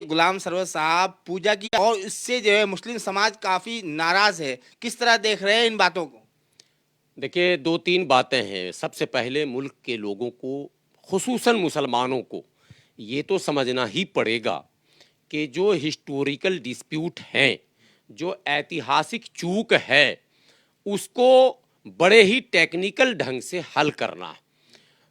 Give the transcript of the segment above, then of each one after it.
गुलाम server साहब पूजा की और इससे जो है मुस्लिम समाज काफी नाराज है। किस तरह देख रहे हैं इन बातों को? देखिए, दो तीन बातें हैं। सबसे पहले मुल्क के लोगों को, खुसूसन मुसलमानों को, ये तो समझना ही पड़ेगा कि जो हिस्टोरिकल डिस्प्यूट हैं, जो ऐतिहासिक चूक है, उसको बड़े ही टेक्निकल ढंग से हल करना।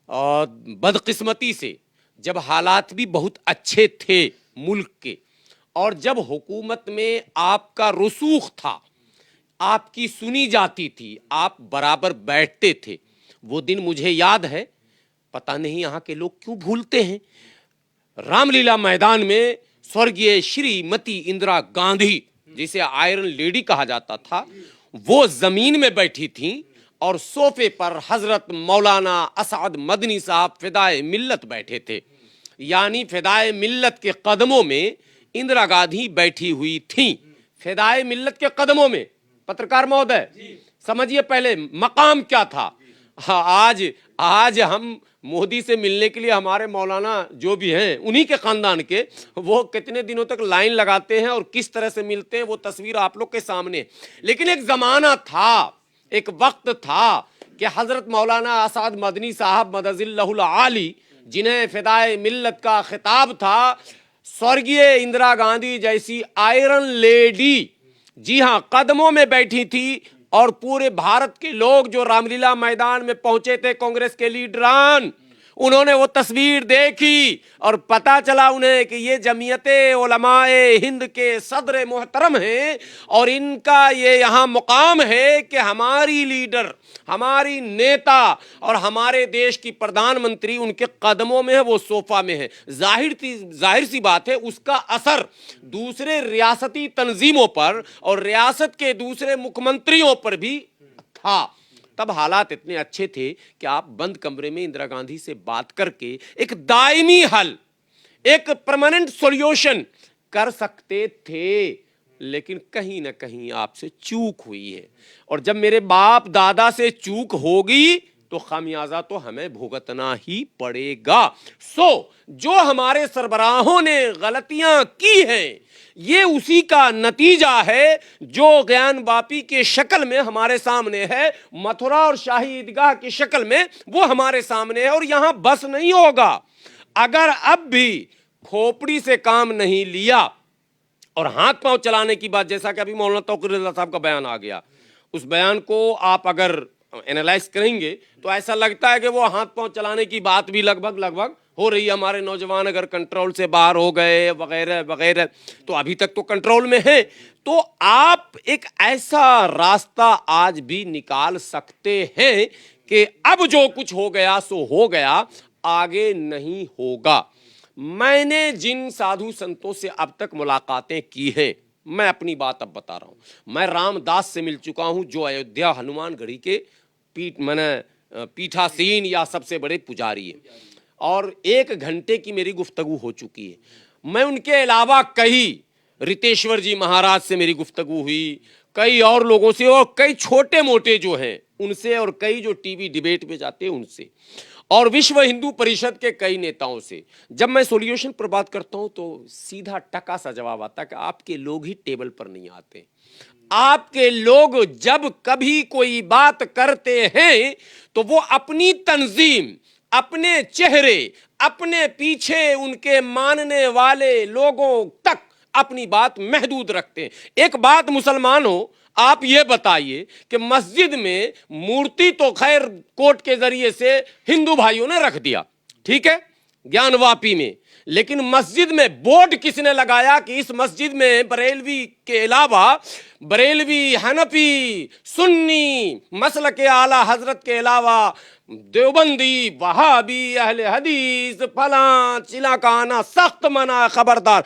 और बदकिस्मती से जब हालात भी बहुत अच्छे थे मुल्क के, और जब हुकूमत में आपका रसूख था, आपकी सुनी जाती थी, आप बराबर बैठते थे, वो दिन मुझे याद है। पता नहीं यहाँ के लोग क्यों भूलते हैं। रामलीला मैदान में स्वर्गीय श्रीमती इंदिरा गांधी, जिसे आयरन लेडी कहा जाता था, वो जमीन में बैठी थी और सोफे पर हजरत मौलाना असद मदनी साहब फिदाए मिल्लत बैठे थे। यानी फिदाए मिल्लत के कदमों में इंदिरा गांधी बैठी हुई थी। फिदाए मिल्लत के कदमों में, पत्रकार महोदय समझिए पहले मकाम क्या था। हाँ, आज हम मोदी से मिलने के लिए हमारे मौलाना जो भी हैं उन्हीं के खानदान के, वो कितने दिनों तक लाइन लगाते हैं और किस तरह से मिलते हैं, वो तस्वीर आप लोग के सामने। लेकिन एक जमाना था, एक वक्त था कि हजरत मौलाना असद मदनी साहब मदजिल्लहुल आली, जिन्हें फिदाए मिल्लत का खिताब था, स्वर्गीय इंदिरा गांधी जैसी आयरन लेडी, जी हां, कदमों में बैठी थी। और पूरे भारत के लोग जो रामलीला मैदान में पहुंचे थे, कांग्रेस के लीडरान, उन्होंने वो तस्वीर देखी और पता चला उन्हें कि ये जमीयते उलमाए हिंद के सदर मोहतरम हैं और इनका ये यहाँ मुकाम है कि हमारी लीडर, हमारी नेता और हमारे देश की प्रधानमंत्री उनके कदमों में है, वो सोफा में है। जाहिर सी बात है, उसका असर दूसरे रियासती तंजीमों पर और रियासत के दूसरे मुख्यमंत्रियों पर भी था। तब हालात इतने अच्छे थे कि आप बंद कमरे में इंदिरा गांधी से बात करके एक दायमी हल, एक परमानेंट सॉल्यूशन कर सकते थे। लेकिन कहीं ना कहीं आपसे चूक हुई है, और जब मेरे बाप दादा से चूक होगी तो खामियाजा तो हमें भुगतना ही पड़ेगा। जो हमारे सरबराहों ने गलतियां की हैं, ये उसी का नतीजा है जो ज्ञान वापी के शक्ल में हमारे सामने है, मथुरा और शाही ईदगाह की शक्ल में वो हमारे सामने है। और यहां बस नहीं होगा। अगर अब भी खोपड़ी से काम नहीं लिया और हाथ पांव चलाने की बात, जैसा कि अभी मौलाना तौकीर रज़ा साहब का बयान आ गया, उस बयान को आप अगर एनालाइज करेंगे तो ऐसा लगता है कि वो हाथ पांव चलाने की बात भी लगभग हो रही है। हमारे नौजवान अगर कंट्रोल से बाहर हो गए वगैरह वगैरह, तो अभी तक तो कंट्रोल में है। तो आप एक ऐसा रास्ता आज भी निकाल सकते हैं कि अब जो कुछ हो गया सो हो गया, आगे नहीं होगा। मैंने जिन साधु संतों से अब तक मुलाकातें की हैं, मैं अपनी बात अब बता रहा हूं। मैं रामदास से मिल चुका हूं, जो अयोध्या हनुमानगढ़ी के पीठासीन या सबसे बड़े पुजारी है, और 1 घंटे की मेरी गुफ्तगू हो चुकी है। मैं उनके अलावा कई रितेश्वर जी महाराज से मेरी गुफ्तगू हुई, कई और लोगों से, और कई छोटे मोटे जो हैं उनसे, और कई जो टीवी डिबेट में जाते हैं उनसे, और विश्व हिंदू परिषद के कई नेताओं से। जब मैं सॉल्यूशन पर बात करता हूं तो सीधा टका सा जवाब आता है कि आपके लोग ही टेबल पर नहीं आते। आपके लोग जब कभी कोई बात करते हैं तो वो अपनी तंजीम, अपने चेहरे, अपने पीछे उनके मानने वाले लोगों तक अपनी बात महदूद रखते हैं। एक बात मुसलमान हो, आप ये बताइए कि मस्जिद में मूर्ति तो खैर कोर्ट के जरिए से हिंदू भाइयों ने रख दिया, ठीक है, ज्ञानवापी में, लेकिन मस्जिद में बोर्ड किसने लगाया कि इस मस्जिद में बरेलवी के अलावा बरेलवी, हनफी, सुन्नी मसल के आला हजरत के अलावा देवबंदी, वहाबी, अहले हदीस, फलां चिला का आना सख्त मना, खबरदार।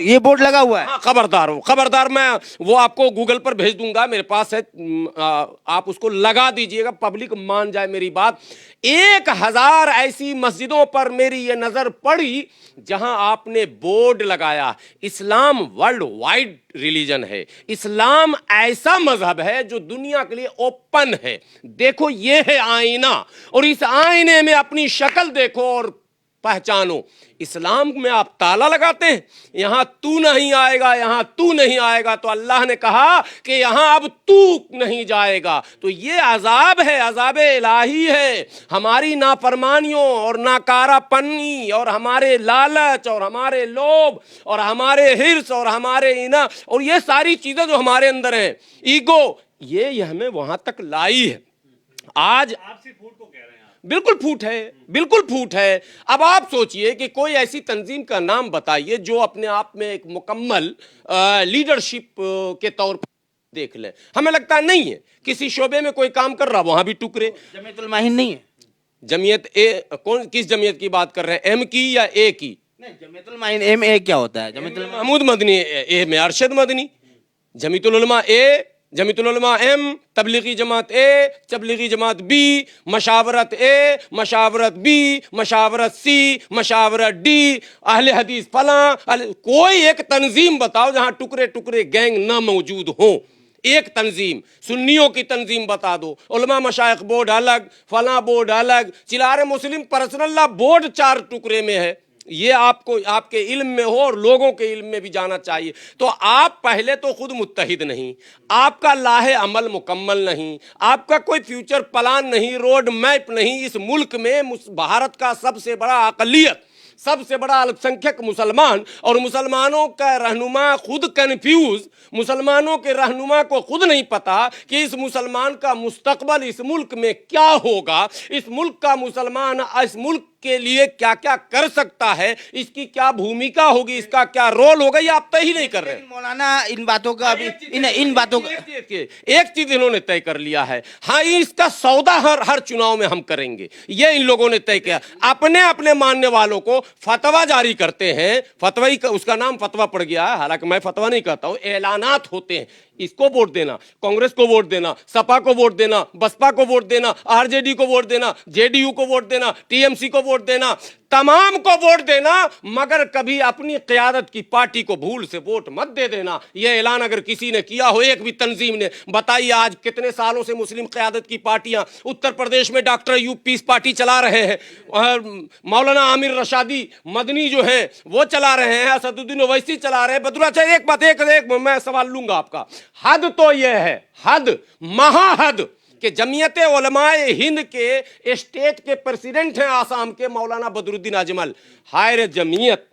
ये बोर्ड लगा हुआ है। हाँ, खबरदार हो, खबरदार। मैं वो आपको गूगल पर भेज दूंगा, मेरे पास है, आप उसको लगा दीजिएगा, पब्लिक मान जाए मेरी बात। 1000 ऐसी मस्जिदों पर मेरी ये नजर पड़ी जहां आपने बोर्ड लगाया, इस्लाम वर्ल्ड वाइड रिलीजन है, इस्लाम ऐसा मजहब है जो दुनिया के लिए ओपन है। देखो, ये है आईना, और इस आईने में अपनी शक्ल देखो और पहचानो। इस्लाम में आप ताला लगाते हैं, यहां तू नहीं आएगा, यहां तू नहीं आएगा, तो अल्लाह ने कहा कि यहां अब तू नहीं जाएगा। तो ये अजाब है, अजाब इलाही है। हमारी नाफरमानियों और नाकारापनी और हमारे लालच और हमारे लोभ और हमारे हिर्स और हमारे इना और ये सारी चीजें जो हमारे अंदर है, ईगो, ये हमें वहां तक लाई है। आज आपसी फूट को कह रहे हैं आप। बिल्कुल फूट है, बिल्कुल फूट है। अब आप सोचिए कि कोई ऐसी तंजीम का नाम बताइए जो अपने आप में एक मुकम्मल लीडरशिप के तौर पर देख ले। हमें लगता है नहीं है। किसी शोबे में कोई काम कर रहा, वहां भी टुकरे। जमीयतुल माहिन नहीं है? जमीयत ए, कौन किस जमीयत की बात कर रहे हैं, एम की या ए की? नहीं, जमीयतुल माहिन एम ए क्या होता है? जमीयतुल महमूद मदनी, ए में अरशद मदनी। जमीयतुल उलमा ए, जमीयतुल उलमा एम, तबलीगी जमात ए, तबलीगी जमात बी, मशावरत ए, मशावरत बी, मशावरत सी, मशावरत डी, अहले हदीस फला। कोई एक तंजीम बताओ जहां टुकड़े टुकड़े गैंग ना मौजूद हो। एक तंजीम, सुन्नियों की तंजीम बता दो। उलमा मशाइख बोर्ड अलग, फला बोर्ड अलग, चिलारे मुस्लिम पर्सनल लॉ बोर्ड 4 टुकड़े में है। ये आपको आपके इल्म में हो और लोगों के इल्म में भी जाना चाहिए। तो आप पहले तो खुद मुत्तहिद नहीं, आपका लाहे अमल मुकम्मल नहीं, आपका कोई फ्यूचर प्लान नहीं, रोड मैप नहीं। इस मुल्क में भारत का सबसे बड़ा अक़लियत, सबसे बड़ा अल्पसंख्यक मुसलमान, और मुसलमानों का रहनुमा खुद कंफ्यूज, मुसलमानों के रहनुमा को खुद नहीं पता कि इस मुसलमान का मुस्तकबल इस मुल्क में क्या होगा, इस मुल्क का मुसलमान इस मुल्क के लिए क्या क्या कर सकता है, इसकी क्या भूमिका होगी, इसका क्या रोल होगा, ये आप तय ही नहीं कर रहे। मौलाना इन बातों का अभी इन बातों का एक चीज इन्होंने तय कर लिया है, हाँ इसका सौदा हर चुनाव में हम करेंगे, ये इन लोगों ने तय किया। अपने अपने मानने वालों को फतवा जारी करते हैं, फतवा ही उसका नाम फतवा पड़ गया है, हालांकि मैं फतवा नहीं कहता हूं, ऐलानात होते हैं। इसको वोट देना, कांग्रेस को वोट देना, सपा को वोट देना, बसपा को वोट देना, आरजेडी को वोट देना, जेडीयू को वोट देना, टीएमसी को वोट देना, तमाम को वोट देना, मगर कभी अपनी क़यादत की पार्टी को भूल से वोट मत दे देना। यह ऐलान अगर किसी ने किया हो, एक भी तंजीम ने, बताइए आज कितने सालों से मुस्लिम क़यादत की पार्टियां उत्तर प्रदेश में डॉक्टर अयूब पीस पार्टी चला रहे हैं, और मौलाना आमिर रशादी मदनी जो है वो चला रहे हैं, असदुद्दीन ओवैसी चला रहे हैं, बदरुल्लाह। एक बात एक मैं सवाल लूंगा आपका। हद तो यह है, हद, महाहद, कि जमीयत उलमाए हिंद के स्टेट के प्रेसिडेंट हैं आसाम के मौलाना बदरुद्दीन अजमल। हाय रे जमीयत,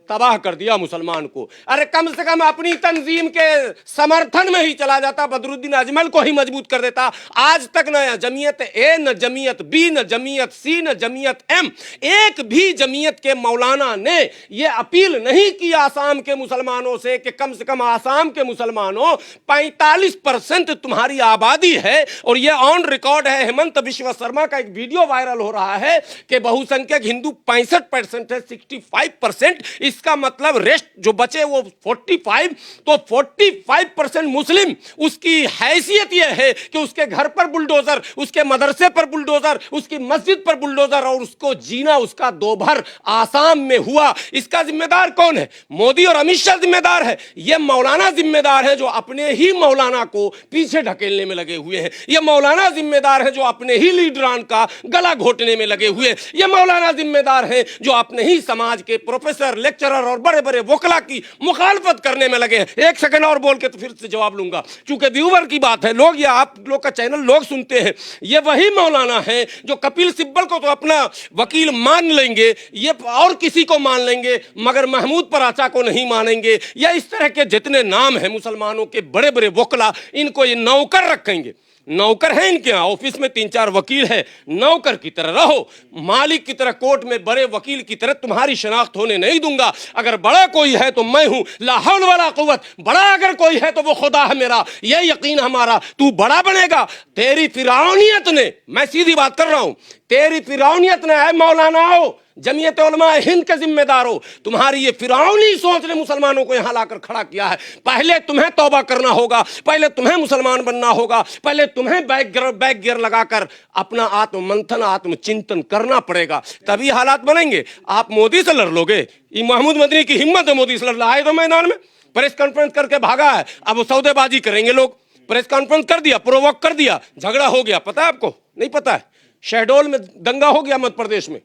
तबाह कर दिया मुसलमान को। अरे कम से कम अपनी तंजीम के समर्थन में ही चला जाता, बदरुद्दीन अजमल को ही मजबूत कर देता। आज तक न जमीयत ए, न जमीयत बी, न जमीयत सी, न जमीयत एम, एक भी जमीयत के मौलाना ने यह अपील नहीं की आसाम के मुसलमानों से कि कम से कम आसाम के मुसलमानों 45% तुम्हारी आबादी है, और यह ऑन रिकॉर्ड है। हेमंत बिश्व शर्मा का एक वीडियो वायरल हो रहा है कि बहुसंख्यक हिंदू 65% है, 65%। इसका मतलब रेस्ट जो बचे वो 45, तो 45% मुस्लिम। उसकी हैसियत यह है कि उसके घर पर बुलडोजर, उसके मदरसे पर बुलडोजर, उसकी मस्जिद पर बुलडोजर, और उसको जीना उसका दोभर आसाम में हुआ। इसका जिम्मेदार कौन है? मोदी और अमित शाह जिम्मेदार है। यह मौलाना जिम्मेदार है जो अपने ही मौलाना को पीछे ढकेलने में लगे हुए हैं। यह मौलाना जिम्मेदार है जो अपने ही लीडरान का गला घोटने में लगे हुए हैं। यह मौलाना जिम्मेदार है जो अपने ही समाज के प्रोफेसर, लेक्चरर और बड़े बड़े वकला की मुखालफत करने में लगे हैं। एक सेकंड और बोल के तो फिर से जवाब लूंगा, चूंकि व्यूवर की बात है, लोग या आप लोग का चैनल लोग सुनते हैं। ये वही मौलाना है जो कपिल सिब्बल को तो अपना वकील मान लेंगे, ये और किसी को मान लेंगे, मगर महमूद पराचा को नहीं मानेंगे। या इस तरह के जितने नाम हैं मुसलमानों के बड़े बड़े वकला, इनको ये नौकर रखेंगे। नौकर है इनके यहाँ, ऑफिस में 3-4 वकील है, नौकर की तरह रहो, मालिक की तरह कोर्ट में बड़े वकील की तरह तुम्हारी शनाख्त होने नहीं दूंगा। अगर बड़ा कोई है तो मैं हूं, ला हौल वला कुव्वत। बड़ा अगर कोई है तो वो खुदा है मेरा, यह यकीन हमारा। तू बड़ा बनेगा, तेरी फिरौनियत ने, मैं सीधी बात कर रहा हूं, तेरी फिरौनियत ने है मौलाना हो, जमीयत उलमा हिंद के जिम्मेदार हो, तुम्हारी ये फिरौनी सोच ने मुसलमानों को यहां लाकर खड़ा किया है। पहले तुम्हें तौबा करना होगा, पहले तुम्हें मुसलमान बनना होगा, पहले तुम्हें बैक गियर लगाकर अपना आत्ममंथन, आत्मचिंतन करना पड़ेगा, तभी हालात बनेंगे। आप मोदी से लड़ लोगे, ये महमूद मदनी की हिम्मत है मोदी से लड़, आए तो मैदान में प्रेस कॉन्फ्रेंस करके भागा है, अब वो सौदेबाजी करेंगे लोग। प्रेस कॉन्फ्रेंस कर दिया, प्रोवोक कर दिया, झगड़ा हो गया। पता है आपको? नहीं पता है, शहडोल में दंगा हो गया मध्य प्रदेश में,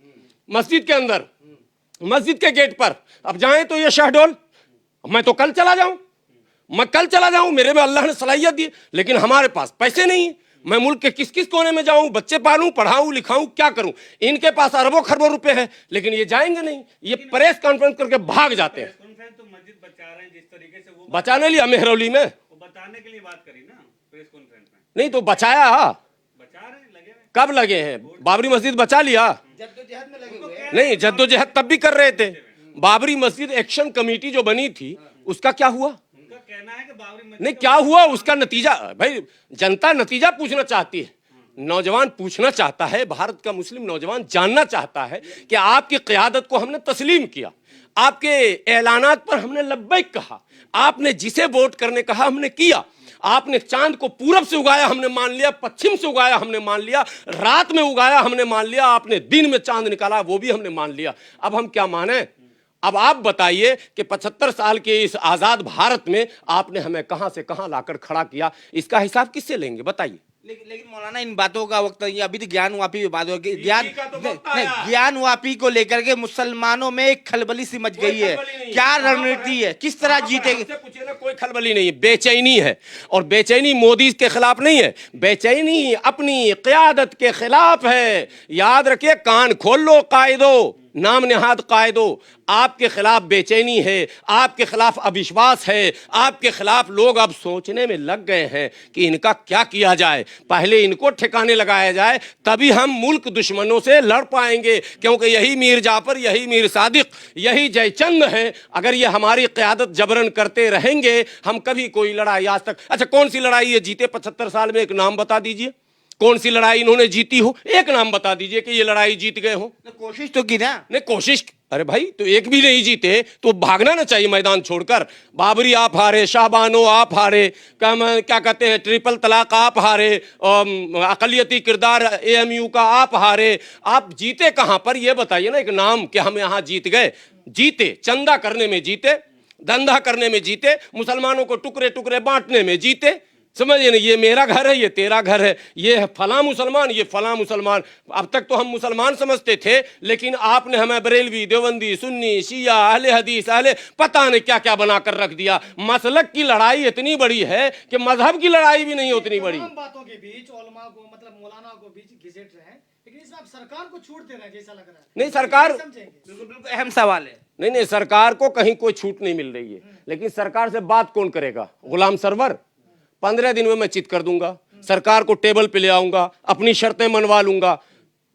मस्जिद के अंदर मस्जिद के गेट पर अब जाएं तो ये शहडोल, मैं तो कल चला जाऊं, मैं कल चला जाऊं, मेरे में अल्लाह ने सलाहियत दी, लेकिन हमारे पास पैसे नहीं है। मैं मुल्क के किस किस कोने में जाऊं, बच्चे पालूं, पढ़ाऊं, लिखाऊं, क्या करूं? इनके पास अरबों खरबों रुपए है, लेकिन ये जाएंगे नहीं, ये प्रेस कॉन्फ्रेंस करके भाग जाते हैं। तो मस्जिद बचा रहे हैं जिस तरीके से वो बचाने लिया मेहरौली में, वो बताने के लिए बात करी ना प्रेस कॉन्फ्रेंस में, नहीं तो बचाया, बचा रहे हैं, लगे हुए कब लगे हैं? बाबरी मस्जिद बचा लिया, जद्दोजहद में लगे हुए हैं। नहीं जद्दोजहद तब भी कर रहे थे। बाबरी मस्जिद एक्शन कमेटी जो बनी थी उसका क्या हुआ? उनका कहना है कि बाबरी मस्जिद नहीं, क्या हुआ उसका नतीजा? भाई जनता नतीजा पूछना चाहती है, नौजवान पूछना चाहता है, भारत का मुस्लिम नौजवान जानना चाहता है कि आपकी क़यादत को हमने तस्लीम किया, आपके ऐलानात पर हमने लब्बैक कहा, आपने जिसे वोट करने कहा हमने किया, आपने चांद को पूरब से उगाया हमने मान लिया, पश्चिम से उगाया हमने मान लिया, रात में उगाया हमने मान लिया, आपने दिन में चांद निकाला वो भी हमने मान लिया। अब हम क्या माने? अब आप बताइए कि 75 साल के इस आजाद भारत में आपने हमें कहां से कहां लाकर खड़ा किया, इसका हिसाब किससे लेंगे बताइए? लेकिन मौलाना इन बातों का वक्त नहीं है, अभी तो ज्ञान वापी की बात होगी। ज्ञान का तो नहीं, वक्त आया। ज्ञान वापी को लेकर के मुसलमानों में एक खलबली सी मच गई है, खलबली नहीं है। क्या कहां पर रणनीति है, किस तरह जीतेगी? हमसे पूछिए ना, कोई खलबली नहीं है, बेचैनी है, और बेचैनी मोदी के खिलाफ नहीं है, बेचैनी अपनी क़यादत के खिलाफ है। याद रखिए, कान खोल लो कायदो, नाम निहाद कायदो, आपके खिलाफ बेचैनी है, आपके खिलाफ अविश्वास है, आपके खिलाफ लोग अब सोचने में लग गए हैं कि इनका क्या किया जाए, पहले इनको ठिकाने लगाया जाए, तभी हम मुल्क दुश्मनों से लड़ पाएंगे, क्योंकि यही मीर जाफर, यही मीर सादिक, यही जयचंद हैं। अगर ये हमारी क़यादत जबरन करते रहेंगे, हम कभी कोई लड़ाई आज तक, अच्छा कौन सी लड़ाई ये जीते 75 साल में? एक नाम बता दीजिए, कौन सी लड़ाई इन्होंने जीती हो, एक नाम बता दीजिए कि ये लड़ाई जीत गए हो। कोशिश तो की ना। नहीं कोशिश, अरे भाई तो एक भी नहीं जीते तो भागना ना चाहिए मैदान छोड़कर। बाबरी आप हारे, शाहबानो आप हारे, क्या कहते हैं ट्रिपल तलाक आप हारे, अकलियती किरदार एएमयू का आप हारे, आप जीते कहां पर ये बताइए ना, एक नाम कि हम यहां जीत गए। जीते चंदा करने में जीते, धंधा करने में जीते, मुसलमानों को टुकड़े टुकड़े बांटने में जीते, समझिए ना, ये मेरा घर है, ये तेरा घर है, ये है फला मुसलमान, ये फला मुसलमान। अब तक तो हम मुसलमान समझते थे, लेकिन आपने हमें बरेलवी, देवबंदी, सुन्नी, शिया, अहले हदीस, अहले पता नहीं क्या क्या बनाकर रख दिया। मसलक की लड़ाई इतनी बड़ी है कि मजहब की लड़ाई भी नहीं उतनी बड़ी। तमाम बातों के बीच उलमा को मतलब मौलाना को बीच घिसेट रहे हैं, लेकिन इस आप सरकार को छूट दे रहे हैं जैसा लग रहा है। नहीं सरकार, समझेंगे बिल्कुल अहम सवाल है। नहीं सरकार को कहीं कोई छूट नहीं मिल रही है, लेकिन सरकार से बात कौन करेगा? गुलाम सरवर 15 दिन में मैं चित कर दूंगा, सरकार को टेबल पे ले आऊंगा, अपनी शर्तें मनवा लूंगा,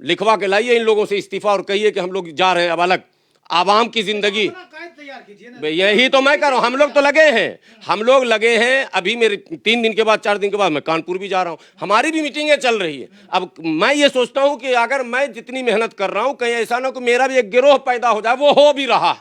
लिखवा के लाइए इन लोगों से इस्तीफा और कहिए कि हम लोग जा रहे हैं अब अलग। आवाम की जिंदगी, कायद तैयार कीजिए ना। यही तो मैं कर रहा हूं, हम लोग तो लगे हैं, हम लोग लगे हैं। अभी मेरे 3 दिन के बाद 4 दिन के बाद मैं कानपुर भी जा रहा हूं, हमारी भी मीटिंगें चल रही है। अब मैं ये सोचता हूं कि अगर मैं जितनी मेहनत कर रहा हूं, कहीं ऐसा ना कि मेरा भी एक गिरोह पैदा हो जाए, वो हो भी रहा,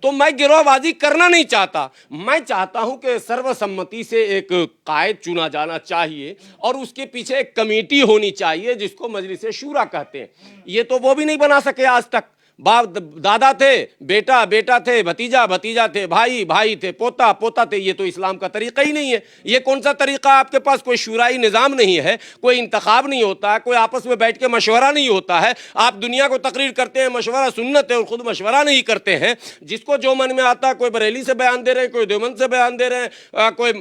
तो मैं गिरोहबाजी करना नहीं चाहता। मैं चाहता हूं कि सर्वसम्मति से एक कायद चुना जाना चाहिए और उसके पीछे एक कमेटी होनी चाहिए जिसको मजलिस शूरा कहते हैं। ये तो वो भी नहीं बना सके आज तक। बाप दादा थे, बेटा बेटा थे, भतीजा भतीजा थे, भाई भाई थे, पोता पोता थे। ये तो इस्लाम का तरीका ही नहीं है। ये कौन सा तरीका? आपके पास कोई शुराई निज़ाम नहीं है, कोई इंतखाब नहीं होता है, कोई आपस में बैठ के मशवरा नहीं होता है। आप दुनिया को तकरीर करते हैं, मशवरा सुन्नत है, और खुद मशवरा नहीं करते हैं। जिसको जो मन में आता है, कोई बरेली से बयान दे रहे हैं, कोई देवबंद से बयान दे रहे हैं, कोई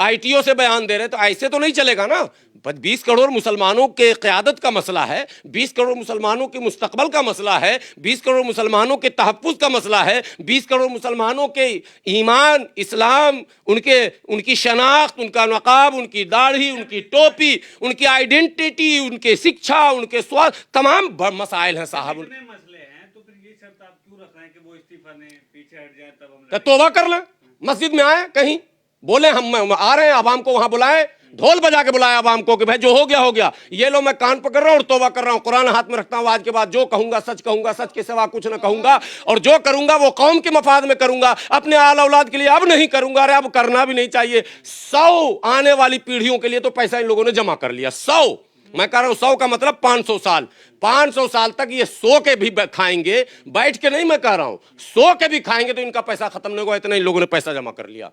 ITO से बयान दे रहे हैं, तो ऐसे तो नहीं चलेगा ना। 20 करोड़ मुसलमानों के क़यादत का मसला है, 20 करोड़ मुसलमानों के मुस्तकबल का मसला है, 20 करोड़ मुसलमानों के तहफ़्फ़ुज़ का मसला है, 20 करोड़ मुसलमानों के ईमान, इस्लाम, उनकी शनाख्त, उनका नक़ाब, उनकी दाढ़ी, उनकी टोपी, उनकी आइडेंटिटी, उनके शिक्षा, उनके स्वास्थ्य, तमाम मसाइल हैं साहब। इतने मसले हैं तो फिर ये शर्त आप क्यों रख रहे हैं कि वो इस्तीफा ने पीछे हट जाए तब हम तौबा कर लें, मस्जिद में आए, कहीं बोले हम आ रहे हैं, आवाम को वहां बुलाएं, ढोल बजा के बुलाया आवाम को कि भाई जो हो गया हो गया। ये लो मैं कान पकड़ रहा हूं और तौबा कर रहा हूं, कुरान हाथ में रखता हूं, आज के बाद जो कहूंगा सच के सिवा कुछ ना कहूंगा, और जो करूंगा वो कौम के मफाद में करूंगा, अपने आल औलाद के लिए अब नहीं करूंगा। अरे अब करना भी नहीं चाहिए। 100 आने वाली पीढ़ियों के लिए तो पैसा इन लोगों ने जमा कर लिया। 100, मैं कह रहा हूं 100 का मतलब 500 साल। 500 साल तक ये सो के भी खाएंगे, बैठ के नहीं मैं कह रहा हूं, सो के भी खाएंगे तो इनका पैसा खत्म नहीं होगा। इतना इन लोगों ने पैसा जमा कर लिया।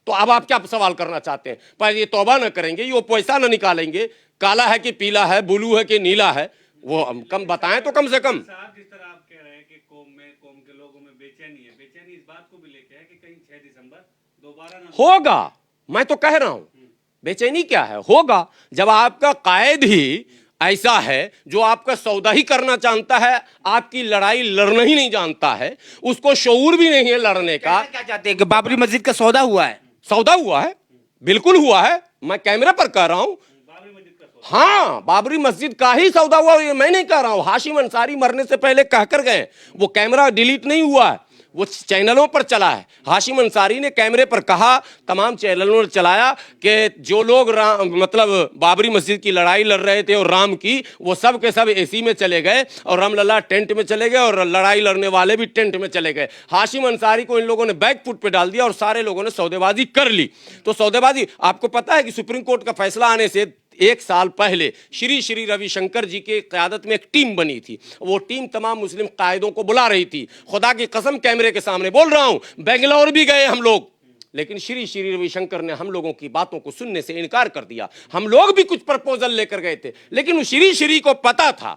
तो अब आप क्या सवाल करना चाहते हैं? पर ये तौबा न करेंगे, ये वो पैसा न निकालेंगे, काला है कि पीला है, ब्लू है कि नीला है, वो कम बताएं तो कम से कम। साहब जिस तरह आप कह रहे हैं कि कौम के कहीं 6 दिसंबर दोबारा ना होगा। मैं तो कह रहा हूं, बेचैनी क्या है, होगा। जब आपका कायद ही ऐसा है जो आपका सौदा ही करना जानता है, आपकी लड़ाई लड़ना ही नहीं जानता है, उसको शऊर भी नहीं है लड़ने का। कहना क्या चाहते हैं कि बाबरी मस्जिद का सौदा हुआ है? सौदा हुआ है, बिल्कुल हुआ है, मैं कैमरे पर कह रहा हूं। बाबरी मस्जिद का सौदा। हाँ, बाबरी मस्जिद का ही सौदा हुआ, ये मैं नहीं कह रहा हूं। हाशिम अंसारी मरने से पहले कहकर गए, वो कैमरा डिलीट नहीं हुआ है, वो चैनलों पर चला है। हाशिम अंसारी ने कैमरे पर कहा, तमाम चैनलों ने चलाया कि जो लोग मतलब बाबरी मस्जिद की लड़ाई लड़ रहे थे और राम की, वो सब के सब एसी में चले गए और रामलला टेंट में चले गए और लड़ाई लड़ने वाले भी टेंट में चले गए। हाशिम अंसारी को इन लोगों ने बैक फुट पे डाल दिया और सारे लोगों ने सौदेबाजी कर ली। तो सौदेबाजी, आपको पता है कि सुप्रीम कोर्ट का फैसला आने से 1 साल पहले श्री श्री रविशंकर जी के क़यादत में एक टीम बनी थी। वो टीम तमाम मुस्लिम कायदों को बुला रही थी। खुदा की कसम, कैमरे के सामने बोल रहा हूं, बेंगलोर भी गए हम लोग, लेकिन श्री श्री रविशंकर ने हम लोगों की बातों को सुनने से इनकार कर दिया। हम लोग भी कुछ प्रपोजल लेकर गए थे, लेकिन श्री श्री को पता था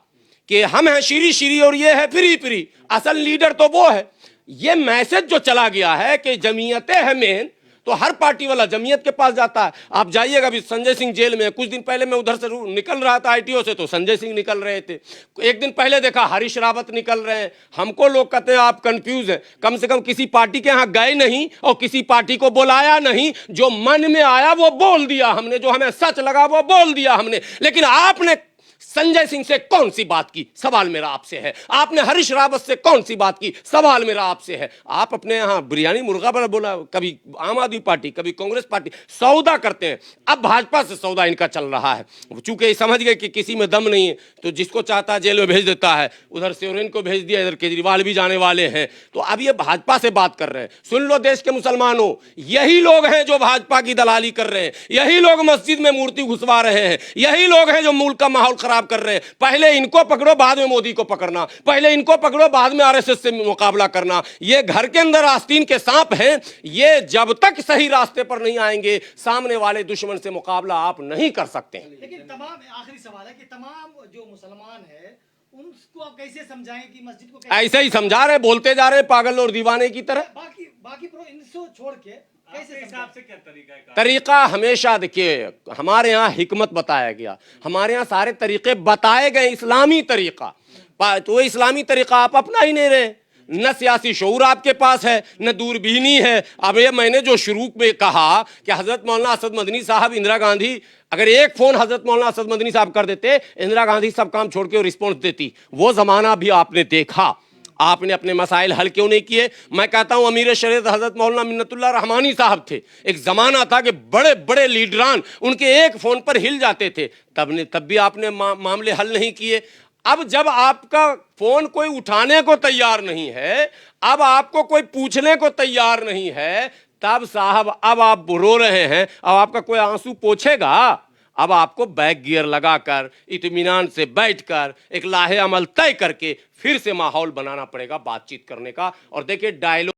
कि हम हैं श्री श्री और ये है फ्री फ्री, असल लीडर तो वो है। ये मैसेज जो चला गया है कि जमीयतें हैं मेन, तो हर पार्टी वाला जमीयत के पास जाता है। आप जाइएगा, अभी संजय सिंह जेल में, कुछ दिन पहले मैं उधर से निकल रहा था आईटीओ से, तो संजय सिंह निकल रहे थे। एक दिन पहले देखा हरीश रावत निकल रहे हैं। हमको लोग कहते हैं आप कंफ्यूज हैं, कम से कम किसी पार्टी के यहाँ गए नहीं और किसी पार्टी को बुलाया नहीं। जो मन में आया वो बोल दिया हमने, जो हमें सच लगा वो बोल दिया हमने। लेकिन आपने संजय सिंह से कौन सी बात की, सवाल मेरा आपसे है। आपने हरीश रावत से कौन सी बात की, सवाल मेरा आपसे है। आप अपने यहाँ बिरयानी मुर्गा पर बोला, कभी आम आदमी पार्टी, कभी कांग्रेस पार्टी, सौदा करते हैं। अब भाजपा से सौदा इनका चल रहा है, चूंकि समझ गए कि किसी में दम नहीं है, तो जिसको चाहता जेल में भेज देता है। उधर सोरेन को भेज दिया, इधर केजरीवाल भी जाने वाले हैं, तो अब ये भाजपा से बात कर रहे हैं। सुन लो देश के मुसलमानों, यही लोग हैं जो भाजपा की दलाली कर रहे हैं, यही लोग मस्जिद में मूर्ति घुसवा रहे हैं, यही लोग हैं जो मुल्क का माहौल खराब कर रहे हैं। पहले इनको पकड़ो, बाद में मोदी को पकड़ना, पहले इनको पकड़ो, बाद में आरएसएस से मुकाबला करना। ये घर के अंदर आस्तीन के सांप हैं, ये जब तक सही रास्ते पर नहीं आएंगे, सामने वाले दुश्मन से मुकाबला आप नहीं कर सकते हैं। लेकिन तमाम, आखिरी सवाल है कि तमाम जो मुसलमान है उनको आप कैसे समझाएं कि मस्जिद को कैसे, ऐसे ही समझा रहे, बोलते जा रहे पागल और दीवाने की तरह। बाकी बाकी प्रो इनको छोड़ के कैसे आपके समझाएं? हिसाब से क्या तरीका है? तरीका हमेशा देखिए, हमारे यहाँ हिकमत बताया गया, हमारे यहाँ सारे तरीके बताए गए, इस्लामी तरीका। तो इस्लामी तरीका आप अपना ही नहीं रहे, न सियासी शऊर आपके पास है, न दूरबीनी है। अब ये मैंने जो शुरू में कहा कि हजरत मौलाना असद मदनी साहब, इंदिरा गांधी, अगर एक फोन हजरत मौलाना असद मदनी साहब कर देते, इंदिरा गांधी सब काम छोड़ के रिस्पॉन्स देती। वो जमाना भी आपने देखा, आपने अपने मसाइल हल क्यों नहीं किए? मैं कहता हूं अमीर शरीयत हजरत मौलाना मिन्नतुल्लाह रहमानी साहब थे। एक जमाना था कि बड़े बड़े लीडरान उनके एक फोन पर हिल जाते थे, तब भी आपने मामले हल नहीं किए। अब जब आपका फोन कोई उठाने को तैयार नहीं है, अब आपको कोई पूछने को तैयार नहीं है, तब साहब अब आप रो रहे हैं। अब आपका कोई आंसू पोंछेगा? अब आपको बैक गियर लगाकर, इत्मीनान से बैठकर, एक लाहे अमल तय करके फिर से माहौल बनाना पड़ेगा बातचीत करने का। और देखिए, डायलॉग